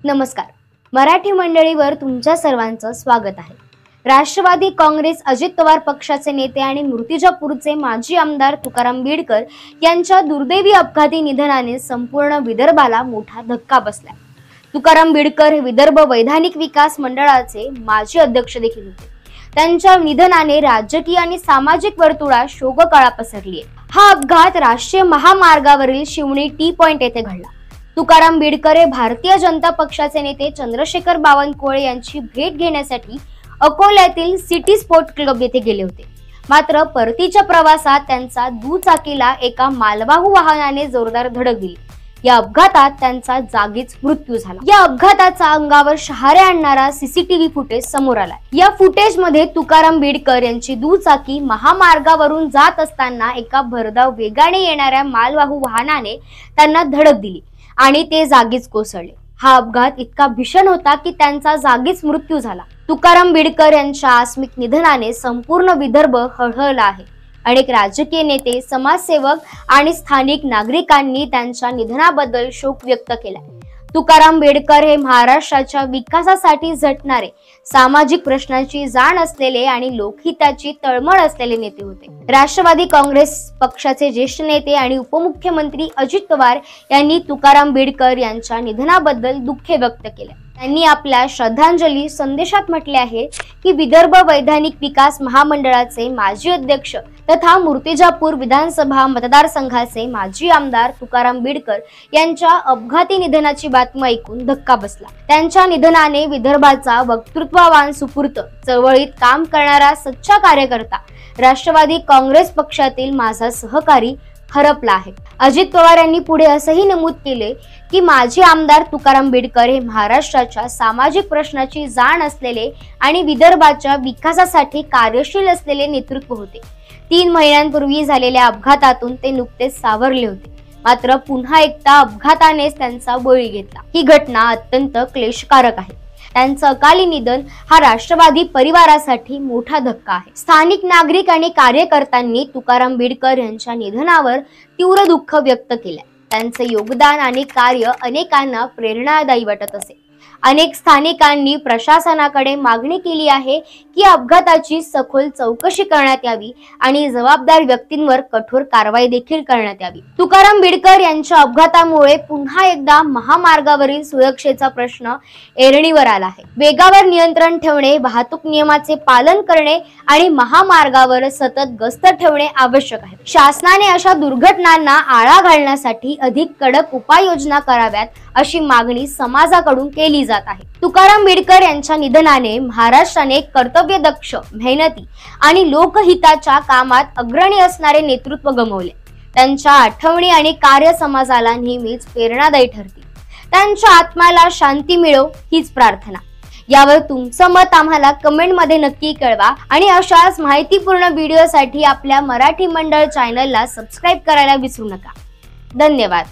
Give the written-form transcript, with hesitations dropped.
नमस्कार. मराठी मंडळीवर तुमच्या सर्वांचं स्वागत आहे. राष्ट्रवादी काँग्रेस अजित पवार पक्षाचे नेते आणि मूर्तिजापूरचे माजी आमदार तुकाराम बिडकर यांच्या दुर्दैवी अपघाती निधनाने संपूर्ण विदर्भाला मोठा धक्का बसलाय. तुकाराम बिडकर हे विदर्भ वैधानिक विकास मंडळाचे माजी अध्यक्ष देखील होते. त्यांच्या निधनाने राजकीय आणि सामाजिक वर्तुळात शोककळा पसरली आहे. हा अपघात राष्ट्रीय महामार्गावरील शिवणी टी पॉइंट येथे घडला. तुकाराम बिडकर हे भारतीय जनता पक्षाचे नेते चंद्रशेखर बावनकुळे यांची भेट घेण्यासाठी अकोल्यातील सिटी स्पोर्ट क्लब येथे गेले होते. मात्र परतीच्या प्रवासात त्यांचा दुचाकीला एका मालवाहू वाहनाने जोरदार धडक दिली. या अपघातात त्यांचा जागीच मृत्यू झाला. या अपघाताचा अंगावर शहारे आणणारा सीसीटीव्ही फुटेज समोर आला. या फुटेज मध्ये तुकाराम बिडकर यांची दुचाकी महामार्गावरून जात असताना एका भरधाव वेगाने येणाऱ्या मालवाहू वाहनाने त्यांना धडक दिली आणि ते जागीच कोसळले. हा अपघात इतका भीषण होता की त्यांचा जागीच मृत्यू झाला. तुकाराम बिडकर यांच्या आकस्मिक निधनाने संपूर्ण विदर्भ हळहळला आहे. अनेक राजकीय नेते, समाजसेवक आणि स्थानिक नागरिकांनी त्यांच्या निधनाबद्दल शोक व्यक्त केला. तुकाराम बिडकर हे महाराष्ट्राच्या विकासासाठी झटणारे, सामाजिक प्रश्नांची जाण असलेले आणि लोकहिताची तळमळ असलेले नेते होते. राष्ट्रवादी काँग्रेस पक्षाचे ज्येष्ठ नेते आणि उपमुख्यमंत्री अजित पवार यांनी तुकाराम बिडकर यांच्या निधनाबद्दल दुःख व्यक्त केले. त्यांनी आपल्या श्रद्धांजली संदेशात म्हटले आहे की विदर्भ वैधानिक विकास महामंडळाचे माजी अध्यक्ष तथा मूर्तिजापूर विधानसभा मतदारसंघाचे माजी आमदार तुकाराम बिडकर यांच्या अपघाती निधनाची बातमी ऐकून धक्का बसला. त्यांच्या निधनाने विदर्भाचा वक्तृत्ववान सुपूर्त, चळवळीत काम करणारा सच्चा कार्यकर्ता, राष्ट्रवादी काँग्रेस पक्षातील माझा सहकारी हरपला आहे. अजित पवार यांनी पुढे असंही नमूद केले की माजी आमदार तुकाराम बिडकर हे महाराष्ट्राच्या सामाजिक प्रश्नाची जाण असलेले आणि विदर्भाच्या विकासासाठी कार्यशील असलेले नेतृत्व होते. 3 महिन्यांपूर्वी झालेल्या अपघातातून ते नुकतेच सावरले होते. मात्र पुन्हा एकदा अपघातानेच त्यांचा बळी घेतला. ही घटना अत्यंत क्लेशकारक आहे. त्यांचं अकाली निधन हा राष्ट्रवादी परिवारासाठी मोठा धक्का आहे. स्थानिक नागरिक आणि कार्यकर्त्यांनी तुकाराम बिडकर यांच्या निधनावर तीव्र दुःख व्यक्त केले. त्यांचे योगदान आणि कार्य अनेकांना प्रेरणादायी वाटत असे. अनेक स्थानिकांनी प्रशासनाकडे मागणी केली आहे की अपघाताची सखोल चौकशी करण्यात यावी आणि जबाबदार व्यक्तींवर कठोर कारवाई देखील करण्यात यावी. तुकाराम बिडकर यांच्या अपघातामुळे पुन्हा एकदा महामार्गावरील सुरक्षेचा प्रश्न ऐरणीवर आला आहे. वेगावर नियंत्रण ठेवणे, वाहतूक नियमाचे पालन करणे आणि महामार्गावर सतत गस्त ठेवणे आवश्यक आहे. शासनाने अशा दुर्घटनांना आळा घालण्यासाठी अधिक कडक उपाययोजना कराव्यात अशी मागणी समाजाकडून केली जात आहे. तुकाराम बिडकर यांच्या निधनाने महाराष्ट्राने कर्तव्यदक्ष, मेहनती आणि लोकहिताच्या कामात अग्रणी असणारे नेतृत्व गमावले. त्यांच्या आठवणी आणि कार्य समाजाला नेहमीच प्रेरणादायी ठरतील. त्यांच्या आत्म्याला शांती मिळो हीच प्रार्थना. यावर तुमचं मत आम्हाला कमेंट मध्ये नक्की कळवा आणि अशाच माहितीपूर्ण व्हिडिओसाठी आपल्या मराठी मंडळ चॅनलला सबस्क्राईब करायला विसरू नका. धन्यवाद.